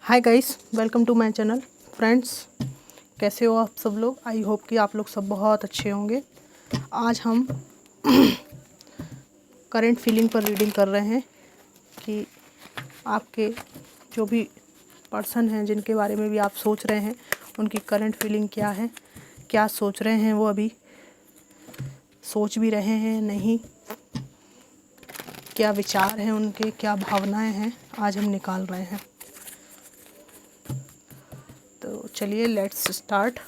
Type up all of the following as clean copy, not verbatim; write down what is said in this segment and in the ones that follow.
Hi guys, welcome to my channel. Friends, कैसे हो आप सब लोग? आई होप कि आप लोग सब बहुत अच्छे होंगे। आज हम करंट फीलिंग पर रीडिंग कर रहे हैं कि आपके जो भी पर्सन हैं जिनके बारे में भी आप सोच रहे हैं उनकी करंट फीलिंग क्या है, क्या सोच रहे हैं, वो अभी सोच भी रहे हैं नहीं, क्या विचार हैं उनके, क्या भावनाएं हैं, आज हम निकाल रहे हैं। तो चलिए let's start.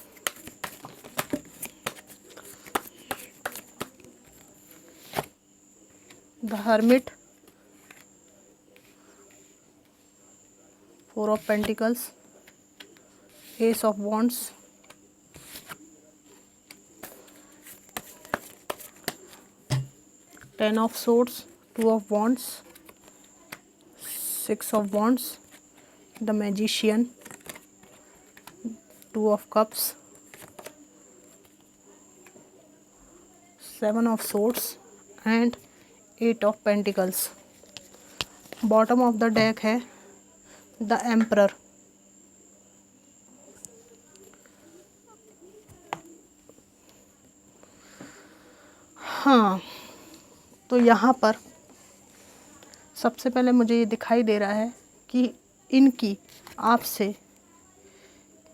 The hermit, 4 of Pentacles, Ace of Wands, Ten of Swords, 2 of Wands, 6 of Wands, the Magician, 2 of Cups, 7 of Swords and 8 of Pentacles। Bottom of the deck है द एम्परर। हाँ, तो यहाँ पर सबसे पहले मुझे ये दिखाई दे रहा है कि इनकी आपसे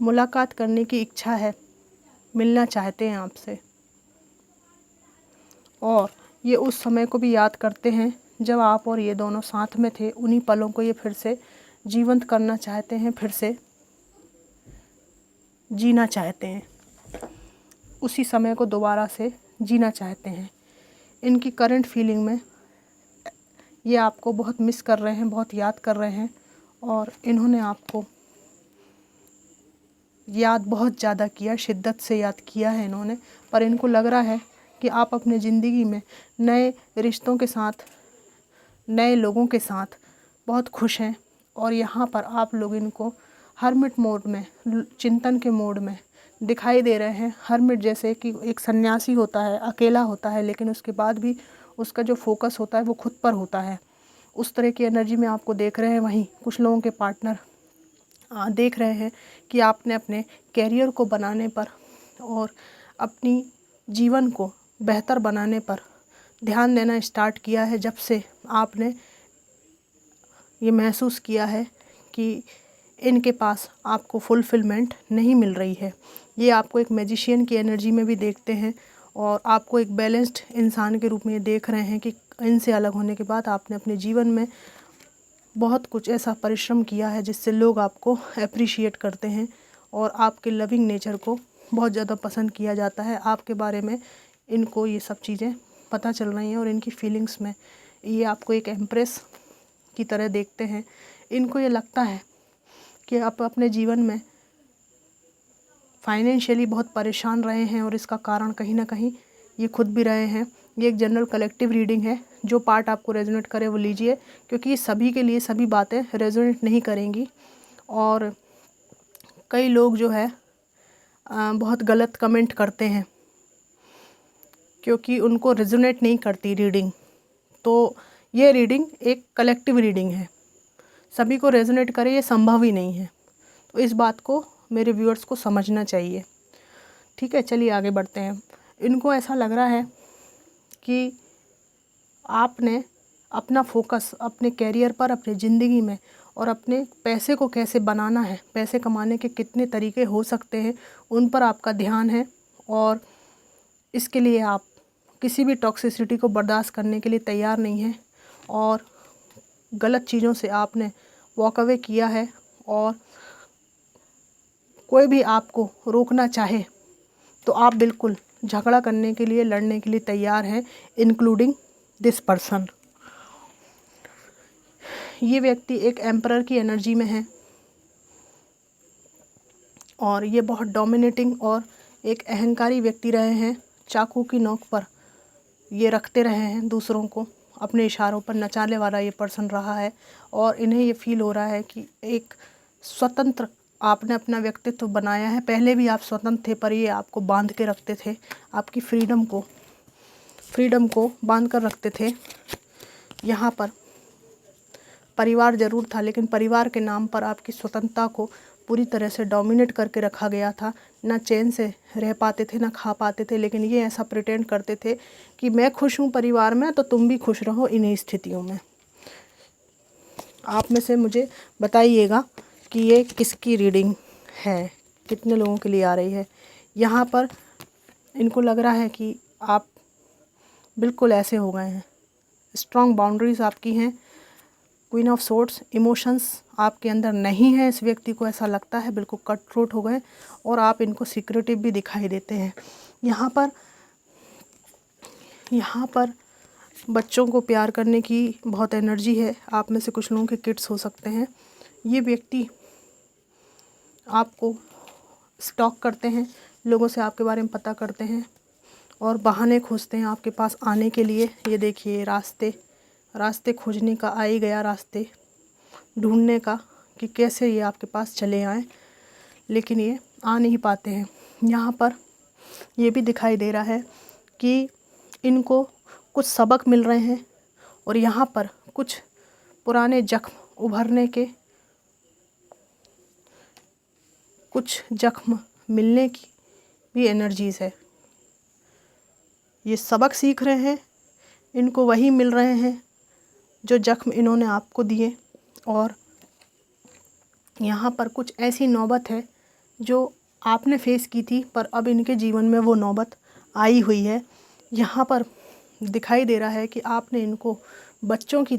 मुलाकात करने की इच्छा है, मिलना चाहते हैं आपसे, और ये उस समय को भी याद करते हैं जब आप और ये दोनों साथ में थे। उन्हीं पलों को ये फिर से जीवंत करना चाहते हैं, फिर से जीना चाहते हैं, उसी समय को दोबारा से जीना चाहते हैं। इनकी करंट फीलिंग में ये आपको बहुत मिस कर रहे हैं, बहुत याद कर रहे हैं, और इन्होंने आपको याद बहुत ज़्यादा किया, शिद्दत से याद किया है इन्होंने। पर इनको लग रहा है कि आप अपने ज़िंदगी में नए रिश्तों के साथ, नए लोगों के साथ बहुत खुश हैं, और यहाँ पर आप लोग इनको हर्मिट मोड में, चिंतन के मोड में दिखाई दे रहे हैं। हर्मिट जैसे कि एक सन्यासी होता है, अकेला होता है, लेकिन उसके बाद भी उसका जो फोकस होता है वो खुद पर होता है। उस तरह की एनर्जी में आपको देख रहे हैं। वहीं कुछ लोगों के पार्टनर देख रहे हैं कि आपने अपने कैरियर को बनाने पर और अपनी जीवन को बेहतर बनाने पर ध्यान देना स्टार्ट किया है, जब से आपने ये महसूस किया है कि इनके पास आपको फुलफिलमेंट नहीं मिल रही है। ये आपको एक मैजिशियन की एनर्जी में भी देखते हैं, और आपको एक बैलेंस्ड इंसान के रूप में ये देख रहे हैं कि इनसे अलग होने के बाद आपने अपने जीवन में बहुत कुछ ऐसा परिश्रम किया है जिससे लोग आपको अप्रिशिएट करते हैं, और आपके लविंग नेचर को बहुत ज़्यादा पसंद किया जाता है। आपके बारे में इनको ये सब चीज़ें पता चल रही हैं, और इनकी फीलिंग्स में ये आपको एक एम्प्रेस की तरह देखते हैं। इनको ये लगता है कि आप अपने जीवन में फाइनेंशियली बहुत परेशान रहे हैं, और इसका कारण कहीं ना कहीं ये खुद भी रहे हैं। ये एक जनरल कलेक्टिव रीडिंग है। जो पार्ट आपको रेजोनेट करे वो लीजिए, क्योंकि सभी के लिए सभी बातें रेजोनेट नहीं करेंगी, और कई लोग जो है बहुत गलत कमेंट करते हैं क्योंकि उनको रेजोनेट नहीं करती रीडिंग। तो ये रीडिंग एक कलेक्टिव रीडिंग है, सभी को रेजोनेट करे ये संभव ही नहीं है। तो इस बात को मेरे व्यूअर्स को समझना चाहिए। ठीक है, चलिए आगे बढ़ते हैं। इनको ऐसा लग रहा है कि आपने अपना फोकस अपने कैरियर पर, अपनी ज़िंदगी में, और अपने पैसे को कैसे बनाना है, पैसे कमाने के कितने तरीके हो सकते हैं, उन पर आपका ध्यान है, और इसके लिए आप किसी भी टॉक्सिसिटी को बर्दाश्त करने के लिए तैयार नहीं हैं, और गलत चीज़ों से आपने वॉक अवे किया है, और कोई भी आपको रोकना चाहे तो आप बिल्कुल झगड़ा करने के लिए, लड़ने के लिए तैयार हैं, इंक्लूडिंग दिस पर्सन। ये व्यक्ति एक एम्परर की एनर्जी में है, और ये बहुत डोमिनेटिंग और एक अहंकारी व्यक्ति रहे हैं। चाकू की नोक पर ये रखते रहे हैं दूसरों को, अपने इशारों पर नचाने वाला ये पर्सन रहा है, और इन्हें ये फील हो रहा है कि एक स्वतंत्र आपने अपना व्यक्तित्व बनाया है। पहले भी आप स्वतंत्र थे, पर ये आपको बांध के रखते थे, आपकी फ्रीडम को बांध कर रखते थे। यहाँ पर परिवार ज़रूर था, लेकिन परिवार के नाम पर आपकी स्वतंत्रता को पूरी तरह से डोमिनेट करके रखा गया था। ना चैन से रह पाते थे, ना खा पाते थे, लेकिन ये ऐसा प्रिटेंड करते थे कि मैं खुश हूँ परिवार में, तो तुम भी खुश रहो इन्हीं स्थितियों में। आप में से मुझे बताइएगा कि ये किसकी रीडिंग है, कितने लोगों के लिए आ रही है। यहाँ पर इनको लग रहा है कि आप बिल्कुल ऐसे हो गए हैं, स्ट्रॉन्ग बाउंड्रीज आपकी हैं। क्वीन ऑफ सोर्ड्स, इमोशंस आपके अंदर नहीं है, इस व्यक्ति को ऐसा लगता है, बिल्कुल कट थ्रोट हो गए, और आप इनको सीक्रेटिव भी दिखाई देते हैं। यहाँ पर बच्चों को प्यार करने की बहुत एनर्जी है। आप में से कुछ लोगों के किड्स हो सकते हैं। ये व्यक्ति आपको स्टॉक करते हैं, लोगों से आपके बारे में पता करते हैं और बहाने खोजते हैं आपके पास आने के लिए। ये देखिए रास्ते खोजने का, आ ही गया रास्ते ढूंढने का कि कैसे ये आपके पास चले आएँ, लेकिन ये आ नहीं पाते हैं। यहाँ पर ये भी दिखाई दे रहा है कि इनको कुछ सबक मिल रहे हैं, और यहाँ पर कुछ पुराने जख्म उभरने के, कुछ जख्म मिलने की भी एनर्जीज़ है। ये सबक सीख रहे हैं, इनको वही मिल रहे हैं जो जख्म इन्होंने आपको दिए, और यहाँ पर कुछ ऐसी नौबत है जो आपने फेस की थी, पर अब इनके जीवन में वो नौबत आई हुई है। यहाँ पर दिखाई दे रहा है कि आपने इनको बच्चों की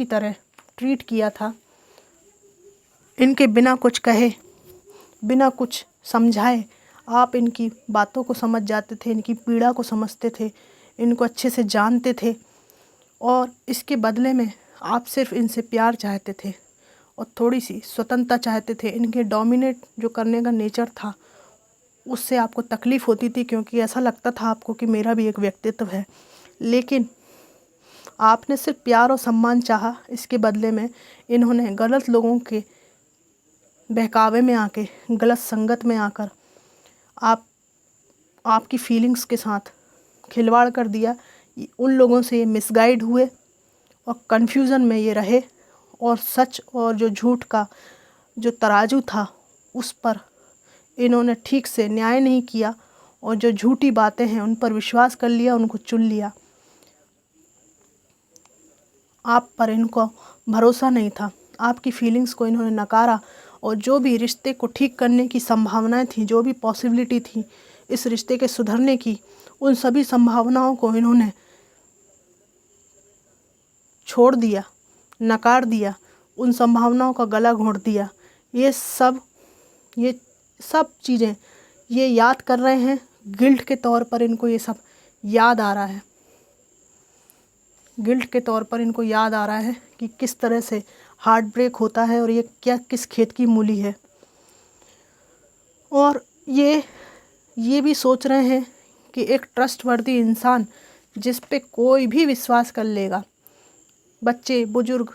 तरह ट्रीट किया था। इनके बिना कुछ कहे, बिना कुछ समझाए आप इनकी बातों को समझ जाते थे, इनकी पीड़ा को समझते थे, इनको अच्छे से जानते थे, और इसके बदले में आप सिर्फ इनसे प्यार चाहते थे और थोड़ी सी स्वतंत्रता चाहते थे। इनके डोमिनेट जो करने का नेचर था उससे आपको तकलीफ़ होती थी, क्योंकि ऐसा लगता था आपको कि मेरा भी एक व्यक्तित्व है, लेकिन आपने सिर्फ प्यार और सम्मान चाहा। इसके बदले में इन्होंने गलत लोगों के बहकावे में आके, गलत संगत में आकर आपकी फीलिंग्स के साथ खिलवाड़ कर दिया। उन लोगों से ये मिसगाइड हुए और कन्फ्यूज़न में ये रहे, और सच और जो झूठ का जो तराजू था उस पर इन्होंने ठीक से न्याय नहीं किया, और जो झूठी बातें हैं उन पर विश्वास कर लिया, उनको चुन लिया। आप पर इनको भरोसा नहीं था, आपकी फीलिंग्स को इन्होंने नकारा, और जो भी रिश्ते को ठीक करने की संभावनाएं थी, जो भी पॉसिबिलिटी थी इस रिश्ते के सुधरने की, उन सभी संभावनाओं को इन्होंने छोड़ दिया, नकार दिया, उन संभावनाओं का गला घोंट दिया। ये सब चीज़ें ये याद कर रहे हैं, गिल्ट के तौर पर इनको ये सब याद आ रहा है। गिल्ट के तौर पर इनको याद आ रहा है कि किस तरह से हार्ट ब्रेक होता है, और ये क्या किस खेत की मूली है। और ये भी सोच रहे हैं कि एक ट्रस्टवर्दी इंसान जिस पे कोई भी विश्वास कर लेगा, बच्चे, बुजुर्ग,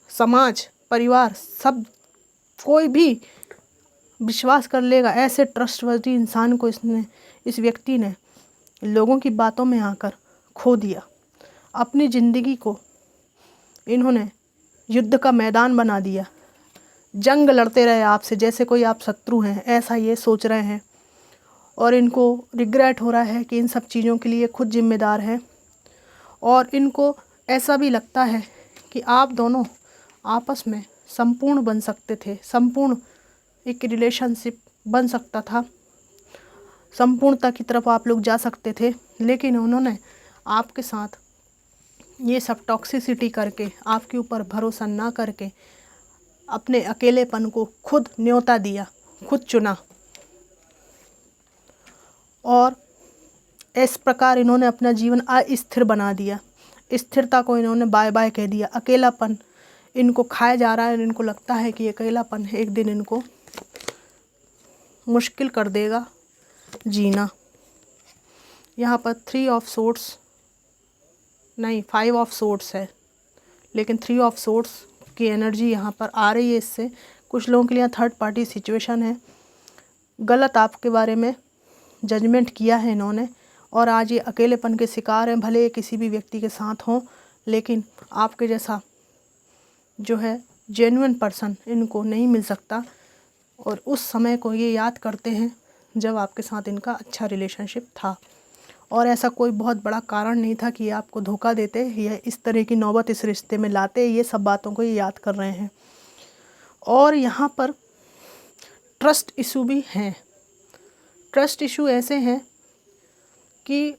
समाज, परिवार, सब कोई भी विश्वास कर लेगा, ऐसे ट्रस्टवर्दी इंसान को इस व्यक्ति ने लोगों की बातों में आकर खो दिया। अपनी ज़िंदगी को इन्होंने युद्ध का मैदान बना दिया, जंग लड़ते रहे आपसे जैसे कोई आप शत्रु हैं, ऐसा ये सोच रहे हैं। और इनको रिग्रेट हो रहा है कि इन सब चीज़ों के लिए खुद जिम्मेदार हैं, और इनको ऐसा भी लगता है कि आप दोनों आपस में संपूर्ण बन सकते थे, संपूर्ण एक रिलेशनशिप बन सकता था, संपूर्णता की तरफ आप लोग जा सकते थे, लेकिन उन्होंने आपके साथ ये सब टॉक्सिसिटी करके, आपके ऊपर भरोसा ना करके, अपने अकेलेपन को खुद न्योता दिया, खुद चुना, और इस प्रकार इन्होंने अपना जीवन अस्थिर बना दिया। स्थिरता को इन्होंने बाय बाय कह दिया। अकेलापन इनको खाया जा रहा है, इनको लगता है कि अकेलापन एक दिन इनको मुश्किल कर देगा जीना। यहाँ पर 3 ऑफ सोर्ड्स नहीं, 5 ऑफ सोर्ड्स है, लेकिन 3 ऑफ सोर्ड्स की एनर्जी यहाँ पर आ रही है। इससे कुछ लोगों के लिए थर्ड पार्टी सिचुएशन है, गलत आपके बारे में जजमेंट किया है इन्होंने, और आज ये अकेलेपन के शिकार हैं। भले किसी भी व्यक्ति के साथ हों, लेकिन आपके जैसा जो है जेन्युइन पर्सन इनको नहीं मिल सकता। और उस समय को ये याद करते हैं जब आपके साथ इनका अच्छा रिलेशनशिप था, और ऐसा कोई बहुत बड़ा कारण नहीं था कि ये आपको धोखा देते या इस तरह की नौबत इस रिश्ते में लाते। ये सब बातों को ये याद कर रहे हैं। और यहाँ पर ट्रस्ट इशू भी हैं। ट्रस्ट इशू ऐसे हैं कि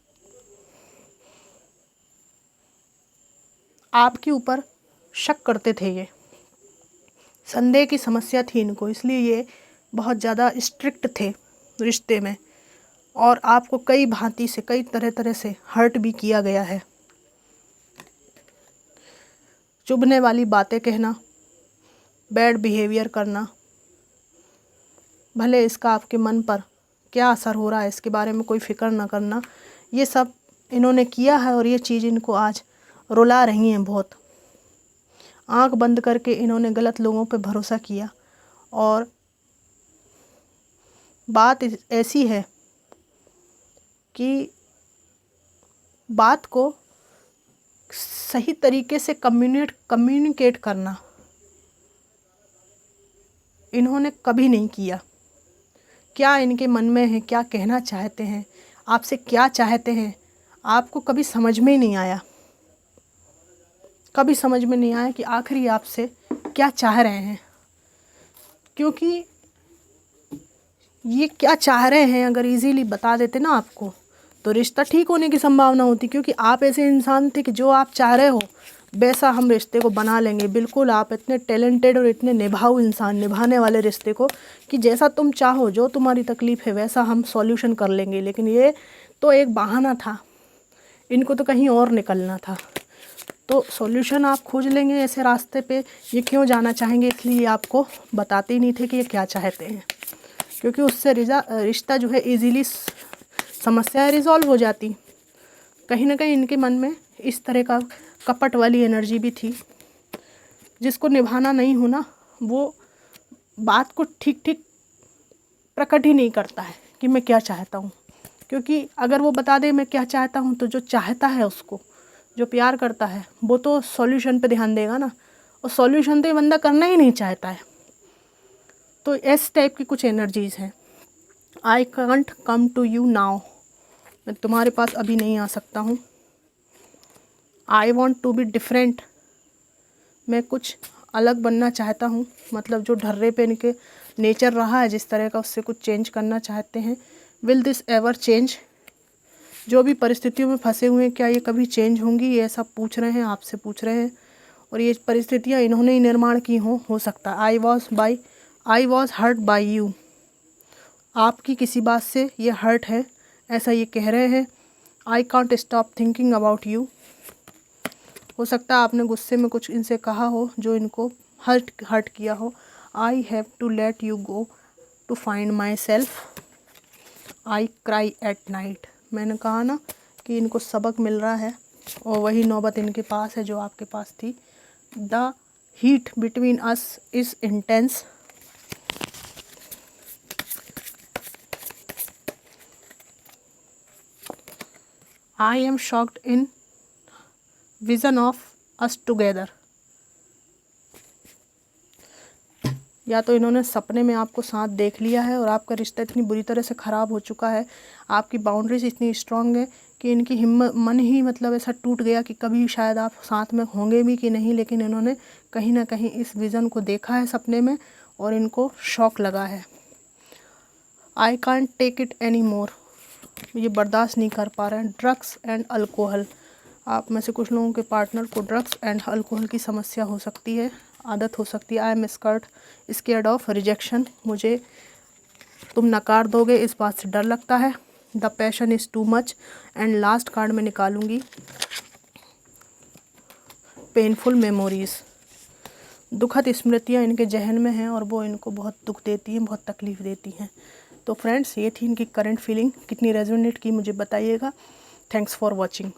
आपके ऊपर शक करते थे, ये संदेह की समस्या थी इनको, इसलिए ये बहुत ज़्यादा स्ट्रिक्ट थे रिश्ते में, और आपको कई भांति से कई तरह से हर्ट भी किया गया है। चुभने वाली बातें कहना, बैड बिहेवियर करना, भले इसका आपके मन पर क्या असर हो रहा है इसके बारे में कोई फिक्र ना करना, ये सब इन्होंने किया है। और ये चीज़ इनको आज रुला रही हैं बहुत। आंख बंद करके इन्होंने गलत लोगों पे भरोसा किया, और बात ऐसी है कि बात को सही तरीके से कम्युनिकेट करना इन्होंने कभी नहीं किया। क्या इनके मन में है, क्या कहना चाहते हैं, आपसे क्या चाहते हैं, आपको कभी समझ में ही नहीं आया। कभी समझ में नहीं आया कि आखिर ये आपसे क्या चाह रहे हैं। क्योंकि ये क्या चाह रहे हैं अगर इजीली बता देते ना आपको, तो रिश्ता ठीक होने की संभावना होती। क्योंकि आप ऐसे इंसान थे कि जो आप चाह रहे हो वैसा हम रिश्ते को बना लेंगे। बिल्कुल आप इतने टैलेंटेड और इतने निभाऊ इंसान, निभाने वाले रिश्ते को, कि जैसा तुम चाहो, जो तुम्हारी तकलीफ़ है वैसा हम सॉल्यूशन कर लेंगे। लेकिन ये तो एक बहाना था, इनको तो कहीं और निकलना था। तो सॉल्यूशन आप खोज लेंगे ऐसे रास्ते पे, ये क्यों जाना चाहेंगे, इसलिए आपको बताते ही नहीं थे कि ये क्या चाहते हैं। क्योंकि उससे रिश्ता जो है इजीली समस्याएं रिजॉल्व हो जाती। कहीं ना कहीं इनके मन में इस तरह का कपट वाली एनर्जी भी थी। जिसको निभाना नहीं होना वो बात को ठीक ठीक प्रकट ही नहीं करता है कि मैं क्या चाहता हूँ। क्योंकि अगर वो बता दे मैं क्या चाहता हूँ, तो जो चाहता है उसको, जो प्यार करता है, वो तो सॉल्यूशन पे ध्यान देगा ना, और सॉल्यूशन तो ये बंदा करना ही नहीं चाहता है। तो इस टाइप की कुछ एनर्जीज़ हैं। I can't come to you now, मैं तुम्हारे पास अभी नहीं आ सकता हूँ। I want to be different, मैं कुछ अलग बनना चाहता हूँ। मतलब जो ढर्रे पे इनके नेचर रहा है जिस तरह का, उससे कुछ चेंज करना चाहते हैं। विल दिस एवर चेंज, जो भी परिस्थितियों में फंसे हुए हैं क्या ये कभी चेंज होंगी, ये सब पूछ रहे हैं, आपसे पूछ रहे हैं। और ये परिस्थितियाँ इन्होंने ही निर्माण की हो सकता है। I was hurt by you, आपकी किसी बात से ये हर्ट है, ऐसा ये कह रहे हैं। I can't stop thinking about you, हो सकता है आपने गुस्से में कुछ इनसे कहा हो जो इनको हर्ट किया हो। I have to let you go to find myself, I cry at night. मैंने कहा ना कि इनको सबक मिल रहा है, और वही नौबत इनके पास है जो आपके पास थी। The heat between us is intense, I am shocked in vision of us together. या तो इन्होंने सपने में आपको साथ देख लिया है और आपका रिश्ता इतनी बुरी तरह से ख़राब हो चुका है, आपकी बाउंड्रीज इतनी स्ट्रांग है कि इनकी हिम्मत, मन ही मतलब ऐसा टूट गया कि कभी शायद आप साथ में होंगे भी कि नहीं। लेकिन इन्होंने कहीं ना कहीं इस विज़न को देखा है सपने में, और इनको शौक लगा है। I can't take it anymore, ये बर्दाश्त नहीं कर पा रहे हैं। ड्रग्स एंड अल्कोहल, आप में से कुछ लोगों के पार्टनर को ड्रग्स एंड अल्कोहल की समस्या हो सकती है, आदत हो सकती है। I am scared of rejection, मुझे तुम नकार दोगे इस बात से डर लगता है। The passion is too much, and last card में निकालूंगी पेनफुल मेमोरीज़, दुखद स्मृतियाँ इनके जहन में हैं और वो इनको बहुत दुख देती हैं, बहुत तकलीफ़ देती हैं। तो फ्रेंड्स, ये थी इनकी करंट फीलिंग, कितनी रेजोनेट की मुझे बताइएगा। Thanks for watching.